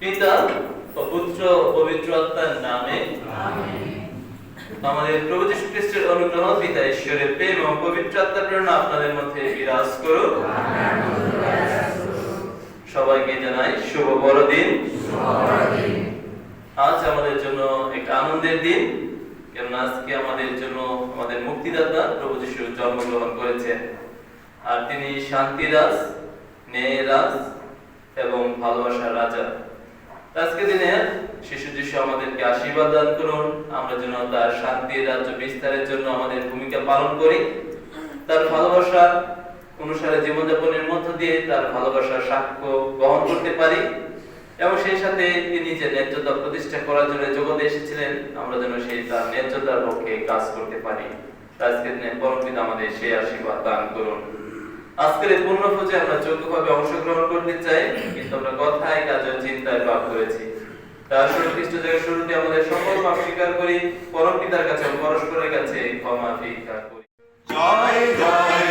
পিতা ও পুত্র ও পবিত্র আত্মার নামে আমেন। আমাদের প্রভু যীশু খ্রিস্টের অনুগ্রহ, পিতা ঈশ্বরের প্রেম এবং পবিত্র আত্মার প্রেরণা আপনাদের মধ্যে বিরাজ করুক। সবাইকে জানাই শুভ বড়দিন। আজ আমাদের জন্য একটা আনন্দের দিন, কেননা আজকে আমাদের জন্য আমাদের মুক্তিদাতা প্রভু যীশু জন্মগ্রহণ করেছেন। আর তিনি শান্তির রাজ, ন্যায়ের রাজ এবং ভালোবাসার রাজা। আজকে দিনে শিশু যিশু আমাদেরকে আশীর্বাদ দান করুন, আমরা যেন তার শান্তির রাজ্য বিস্তারের জন্য আমাদের ভূমিকা পালন করি, তার ভালোবাসা অনুসারে জীবনযাপনের মধ্য দিয়ে তার ভালোবাসার সাক্ষ্য বহন করতে পারি, এবং সেই সাথে তিনি যে ন্যায্যতা প্রতিষ্ঠা করার জন্য জগতে এসেছিলেন, আমরা যেন সেই তার ন্যায্যতার পক্ষে কাজ করতে পারি। আজকের দিনে পরম পিতা আমাদের সেই আশীর্বাদ দান করুন। আজকের এই পূর্ণভোজে আমরা যোগ্যভাবে অংশগ্রহণ করতে চাই, কিন্তু আমরা কথায় কাজে চিন্তায় পাপ করেছি। তার খ্রিস্ট জায়গায় শুরুতে আমাদের সকল পাপ স্বীকার করি, পরম পিতার কাছে পরস্পরের কাছে ক্ষমা ভিক্ষা করি। জয় জয়